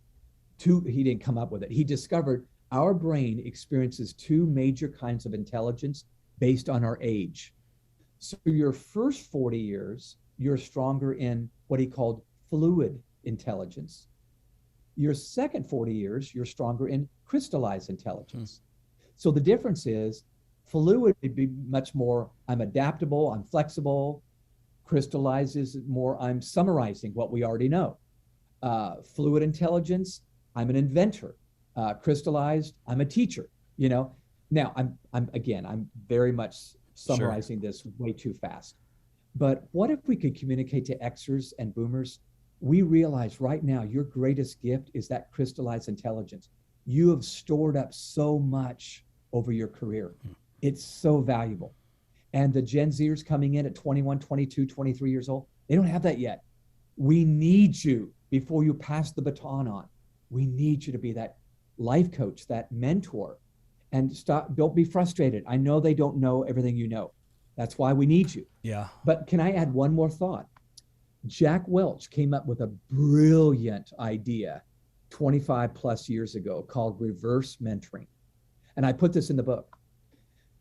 he didn't come up with it. He discovered our brain experiences two major kinds of intelligence based on our age. So your first 40 years, you're stronger in what he called fluid intelligence. Your second 40 years, you're stronger in crystallized intelligence. So the difference is fluid would be much more, I'm adaptable, I'm flexible. Crystallized is more, I'm summarizing what we already know. Fluid intelligence, I'm an inventor. Crystallized, I'm a teacher. Now I'm very much summarizing this way too fast. But what if we could communicate to Xers and Boomers? We realize right now your greatest gift is that crystallized intelligence. You have stored up so much over your career. It's so valuable. And the Gen Zers coming in at 21, 22, 23 years old, they don't have that yet. We need you before you pass the baton on. We need you to be that life coach, that mentor, and don't be frustrated. I know they don't know everything you know. That's why we need you. Yeah. But can I add one more thought? Jack Welch came up with a brilliant idea 25 plus years ago called reverse mentoring. And I put this in the book.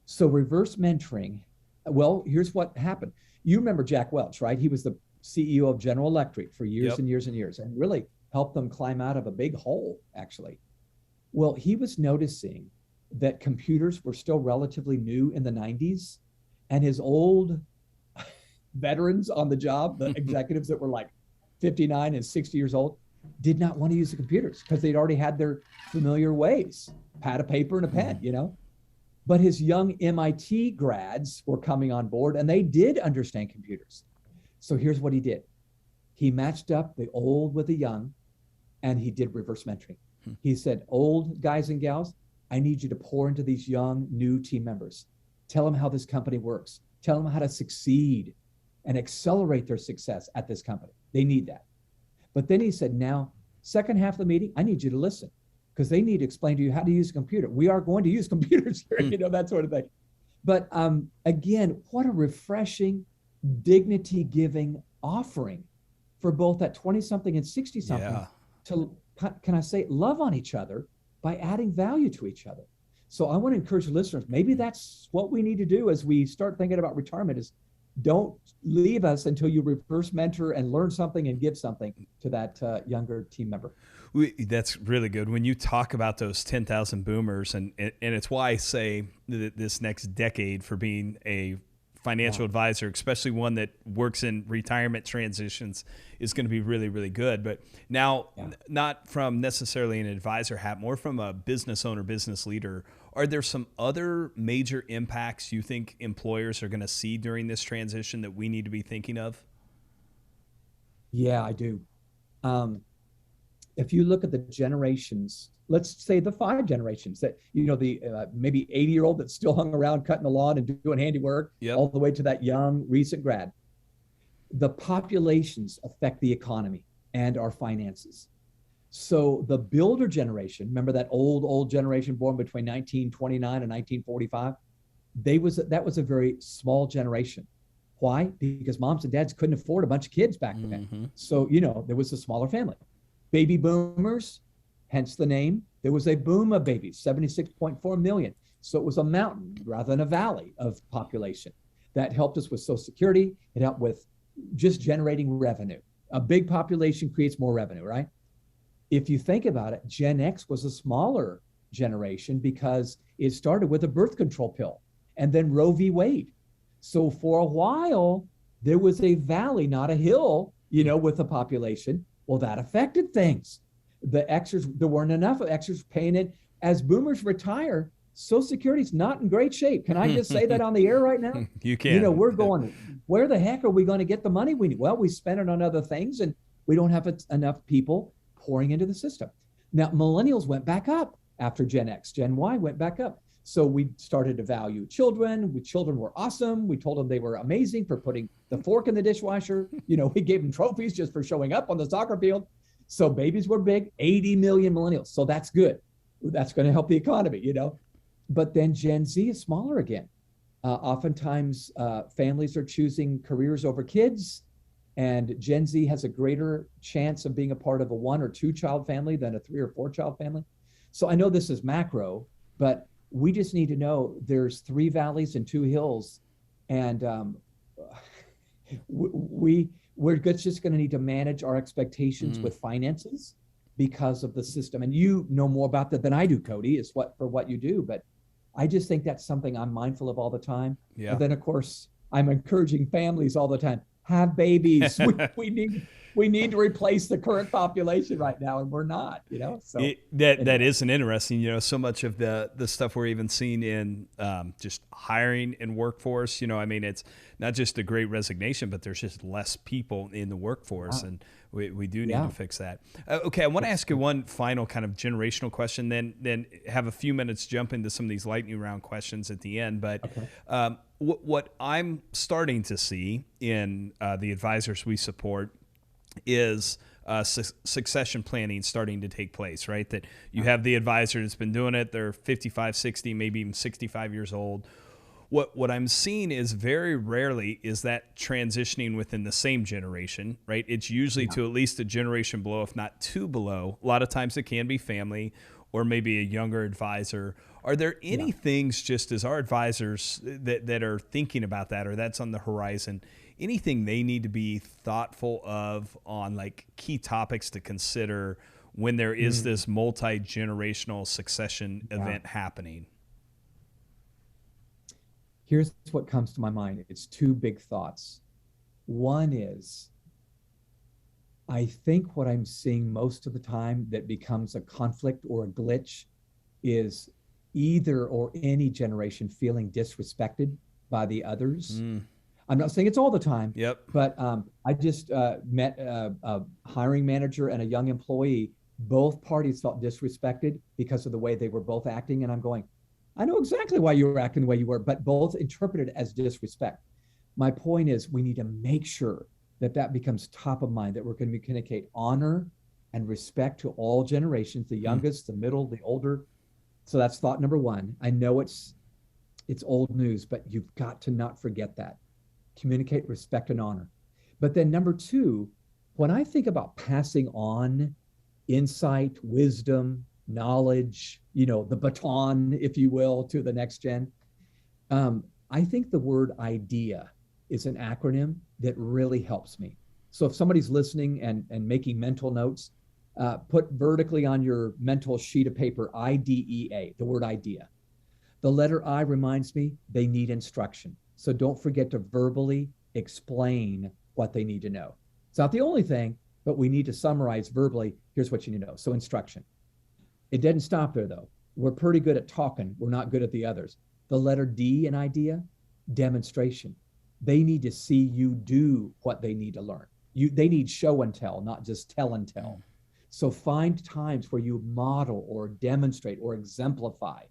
So reverse mentoring, well, here's what happened. You remember Jack Welch, right? He was the CEO of General Electric for years and years and years, and really helped them climb out of a big hole, actually. Well, he was noticing that computers were still relatively new in the 90s, and his old veterans on the job, the executives that were like 59 and 60 years old, did not want to use the computers because they'd already had their familiar ways, pad of paper and a pen, But his young MIT grads were coming on board and they did understand computers. So here's what he did. He matched up the old with the young and he did reverse mentoring. He said, old guys and gals, I need you to pour into these young new team members. Tell them how this company works. Tell them how to succeed and accelerate their success at this company. They need that. But then he said, now, second half of the meeting, I need you to listen because they need to explain to you how to use a computer. We are going to use computers here, that sort of thing. But again, what a refreshing, dignity-giving offering for both that 20-something and 60-something to, can I say, love on each other by adding value to each other. So I want to encourage listeners, maybe that's what we need to do as we start thinking about retirement is don't leave us until you reverse mentor and learn something and give something to that younger team member. That's really good. When you talk about those 10,000 boomers, and it's why I say that this next decade for being a financial advisor, especially one that works in retirement transitions, is going to be really, really good. But now, not from necessarily an advisor hat, more from a business owner, business leader, are there some other major impacts you think employers are going to see during this transition that we need to be thinking of? Yeah, I do. If you look at the generations, let's say the 5 generations that, the maybe 80-year-old that's still hung around cutting the lawn and doing handiwork, all the way to that young recent grad, the populations affect the economy and our finances. So the builder generation, remember that old generation born between 1929 and 1945, that was a very small generation. Why? Because moms and dads couldn't afford a bunch of kids back then. So, there was a smaller family. Baby boomers, hence the name, there was a boom of babies, 76.4 million. So it was a mountain rather than a valley of population that helped us with Social Security. It helped with just generating revenue. A big population creates more revenue, right? If you think about it, Gen X was a smaller generation because it started with a birth control pill and then Roe v. Wade. So for a while, there was a valley, not a hill, with the population. Well, that affected things. The Xers, there weren't enough Xers paying it. As boomers retire, Social Security's not in great shape. Can I just say that on the air right now? You can. We're going where the heck are we going to get the money we need? Well, we spend it on other things and we don't have enough people pouring into the system. Now, millennials went back up after Gen X. Gen Y went back up. So we started to value children. Children were awesome. We told them they were amazing for putting the fork in the dishwasher. We gave them trophies just for showing up on the soccer field. So babies were big, 80 million millennials. So that's good. That's going to help the economy, But then Gen Z is smaller again. Oftentimes, families are choosing careers over kids. And Gen Z has a greater chance of being a part of a 1 or 2 child family than a 3 or 4 child family. So I know this is macro, but we just need to know there's 3 valleys and 2 hills. And we're just going to need to manage our expectations with finances because of the system. And you know more about that than I do, Cody, is what you do. But I just think that's something I'm mindful of all the time. Yeah. And then, of course, I'm encouraging families all the time. Have babies. we need to replace the current population right now, and we're not. So that is an interesting. So much of the stuff we're even seeing in just hiring and workforce. It's not just the Great Resignation, but there's just less people in the workforce, and we do need to fix that. Okay, I want to ask you one final kind of generational question, then have a few minutes jump into some of these lightning round questions at the end. But what I'm starting to see in the advisors we support is succession planning starting to take place, right? That you have the advisor that's been doing it, they're 55, 60, maybe even 65 years old. What I'm seeing is very rarely is that transitioning within the same generation, right? It's usually to at least a generation below, if not 2 below. A lot of times it can be family or maybe a younger advisor. Are there any things, just as our advisors that are thinking about that, or that's on the horizon, anything they need to be thoughtful of on like key topics to consider when there is this multi-generational succession event happening? Here's what comes to my mind. It's 2 big thoughts. One is, I think what I'm seeing most of the time that becomes a conflict or a glitch is either or any generation feeling disrespected by the others. I'm not saying it's all the time, but I just met a hiring manager and a young employee. Both parties felt disrespected because of the way they were both acting. And I'm going, I know exactly why you were acting the way you were, but both interpreted it as disrespect. My point is we need to make sure that becomes top of mind, that we're going to communicate honor and respect to all generations, the youngest, the middle, the older. So that's thought number 1. I know it's old news, but you've got to not forget that. Communicate respect and honor. But then number 2, when I think about passing on insight, wisdom, knowledge, the baton, if you will, to the next gen, I think the word idea is an acronym that really helps me. So if somebody's listening and making mental notes, put vertically on your mental sheet of paper, IDEA, the word idea. The letter I reminds me they need instruction. So don't forget to verbally explain what they need to know. It's not the only thing, but we need to summarize verbally. Here's what you need to know. So instruction. It didn't stop there, though. We're pretty good at talking. We're not good at the others. The letter D in idea, demonstration. They need to see you do what they need to learn. They need show and tell, not just tell and tell. So find times where you model or demonstrate or exemplify.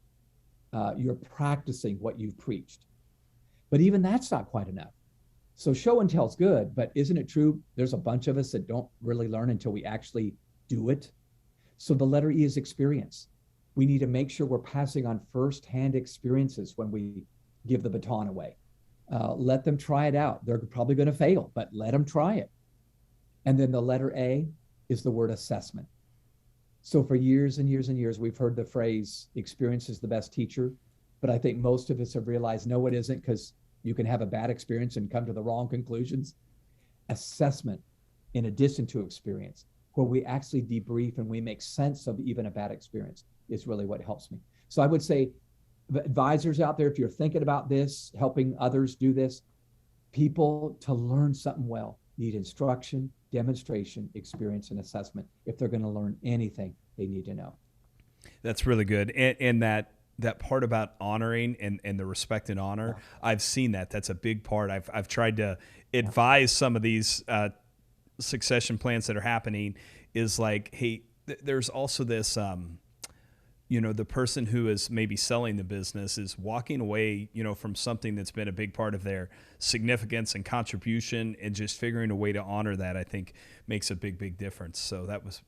You're practicing what you've preached. But even that's not quite enough. So show and tell is good, but isn't it true? There's a bunch of us that don't really learn until we actually do it. So the letter E is experience. We need to make sure we're passing on firsthand experiences when we give the baton away. Let them try it out. They're probably going to fail, but let them try it. And then the letter A is the word assessment. So for years and years and years, we've heard the phrase, experience is the best teacher. But I think most of us have realized, no, it isn't, because you can have a bad experience and come to the wrong conclusions. Assessment, in addition to experience, where we actually debrief and we make sense of even a bad experience, is really what helps me. So I would say, advisors out there, if you're thinking about this, helping others do this, people to learn something well need instruction, demonstration, experience, and assessment. If they're going to learn anything, they need to know. That's really good. And that that part about honoring and the respect and honor, I've seen that. That's a big part. I've tried to advise some of these succession plans that are happening is like, hey, there's also this, the person who is maybe selling the business is walking away, from something that's been a big part of their significance and contribution, and just figuring a way to honor that, I think, makes a big, big difference. So that was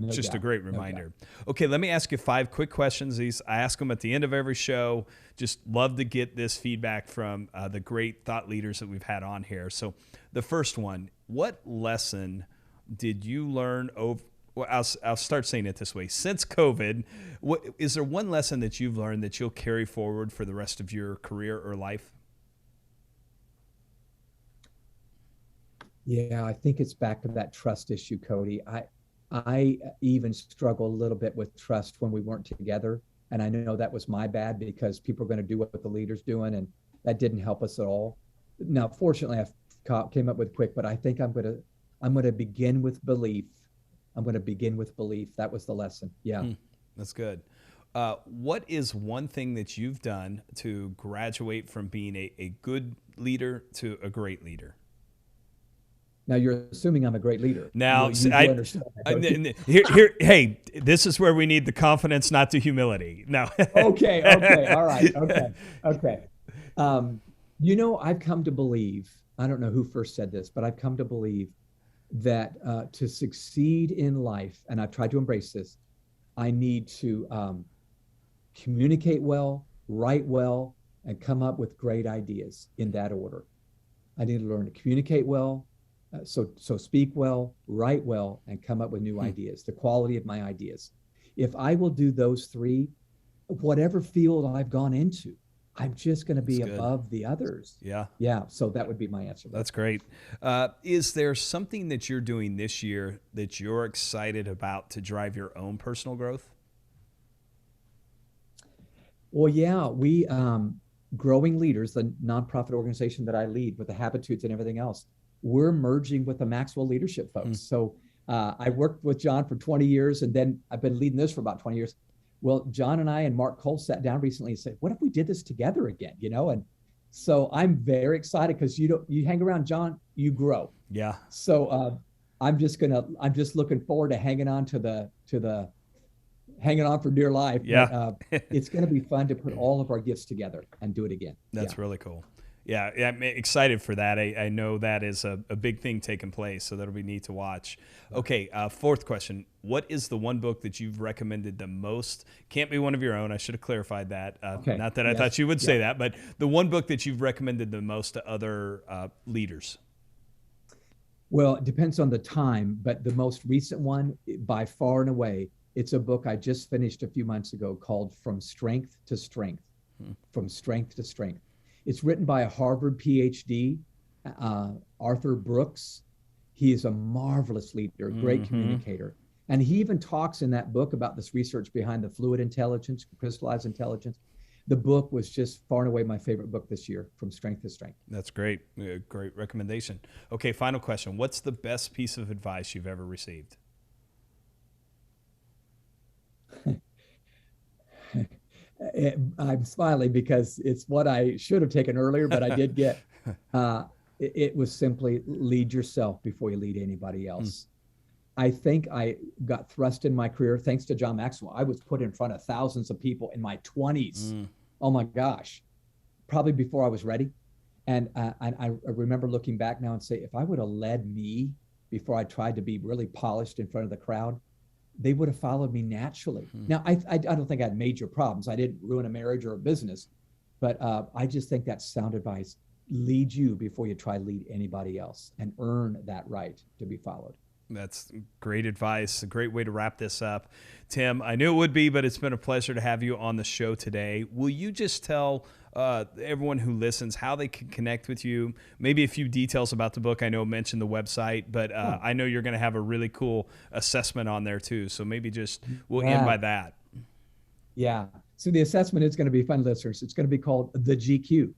just a great reminder. Okay, let me ask you 5 quick questions. These I ask them at the end of every show. Just love to get this feedback from the great thought leaders that we've had on here. So the first one, what lesson did you learn over, well, I'll start saying it this way. Since COVID, is there one lesson that you've learned that you'll carry forward for the rest of your career or life? Yeah, I think it's back to that trust issue, Cody. I even struggle a little bit with trust when we weren't together. And I know that was my bad because people are going to do what the leader's doing, and that didn't help us at all. Now, fortunately, I came up with quick, but I think I'm going to begin with belief. I'm going to begin with belief. That was the lesson. Yeah. That's good. What is one thing that you've done to graduate from being a good leader to a great leader? Now you're assuming I'm a great leader. Now, you understand that, here, hey, this is where we need the confidence, not the humility. No. Okay. All right. Okay. I've come to believe, I don't know who first said this, but I've come to believe that to succeed in life, and I've tried to embrace this, I need to communicate well, write well, and come up with great ideas in that order. I need to learn to communicate well, so speak well, write well, and come up with new ideas, the quality of my ideas. If I will do those 3, whatever field I've gone into, I'm just going to be above the others. Yeah. So that would be my answer. That's great. Is there something that you're doing this year that you're excited about to drive your own personal growth? Well, yeah, we, Growing Leaders, the nonprofit organization that I lead with the Habitudes and everything else, we're merging with the Maxwell leadership folks. So I worked with John for 20 years, and then I've been leading this for about 20 years. Well, John and I and Mark Cole sat down recently and said, what if we did this together again, And so I'm very excited because you hang around John, you grow. Yeah. So I'm just looking forward to hanging on hanging on for dear life. Yeah. But, it's going to be fun to put all of our gifts together and do it again. That's really cool. Yeah, I'm excited for that. I know that is a big thing taking place, so that'll be neat to watch. Okay, 4th question. What is the one book that you've recommended the most? Can't be one of your own. I should have clarified that. Okay. Not that I thought you would say that, but the one book that you've recommended the most to other leaders. Well, it depends on the time, but the most recent one, by far and away, it's a book I just finished a few months ago called From Strength to Strength. From Strength to Strength. It's written by a Harvard PhD, Arthur Brooks. He is a marvelous leader, great communicator. And he even talks in that book about this research behind the fluid intelligence, crystallized intelligence. The book was just far and away my favorite book this year, From Strength to Strength. That's great. Great recommendation. Okay, final question. What's the best piece of advice you've ever received? I'm smiling because it's what I should have taken earlier, but I did get. It was simply lead yourself before you lead anybody else. I think I got thrust in my career thanks to John Maxwell. I was put in front of thousands of people in my 20s. Oh my gosh, probably before I was ready. And I remember looking back now and say, if I would have led me before I tried to be really polished in front of the crowd, they would have followed me naturally. Now, I don't think I had major problems. I didn't ruin a marriage or a business, but I just think that's sound advice. Lead you before you try to lead anybody else, and earn that right to be followed. That's great advice. A great way to wrap this up. Tim, I knew it would be, but it's been a pleasure to have you on the show today. Will you just tell everyone who listens how they can connect with you? Maybe a few details about the book. I know I mentioned the website, but I know you're going to have a really cool assessment on there too. So maybe we'll end by that. Yeah. So the assessment is going to be fun, listeners. It's going to be called the GQ.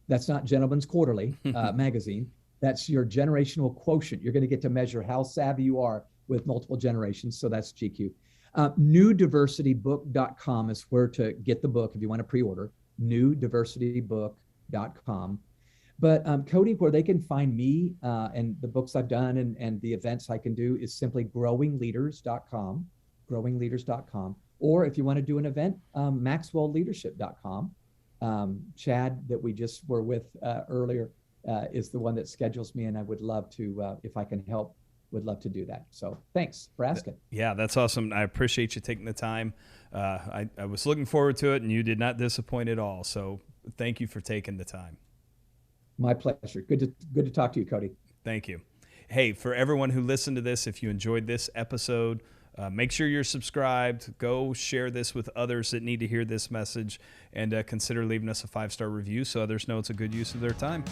That's not Gentleman's Quarterly magazine. That's your generational quotient. You're going to get to measure how savvy you are with multiple generations. So that's GQ. Newdiversitybook.com is where to get the book if you want to pre-order. Newdiversitybook.com. But Cody, where they can find me and the books I've done and the events I can do is simply growingleaders.com, growingleaders.com. Or if you want to do an event, maxwellleadership.com. Chad, that we just were with earlier, is the one that schedules me, and I would love to, if I can help, would love to do that. So thanks for asking. Yeah, that's awesome. I appreciate you taking the time. I was looking forward to it, and you did not disappoint at all. So thank you for taking the time. My pleasure. Good to talk to you, Cody. Thank you. Hey, for everyone who listened to this, if you enjoyed this episode, make sure you're subscribed. Go share this with others that need to hear this message, and consider leaving us a 5-star review so others know it's a good use of their time.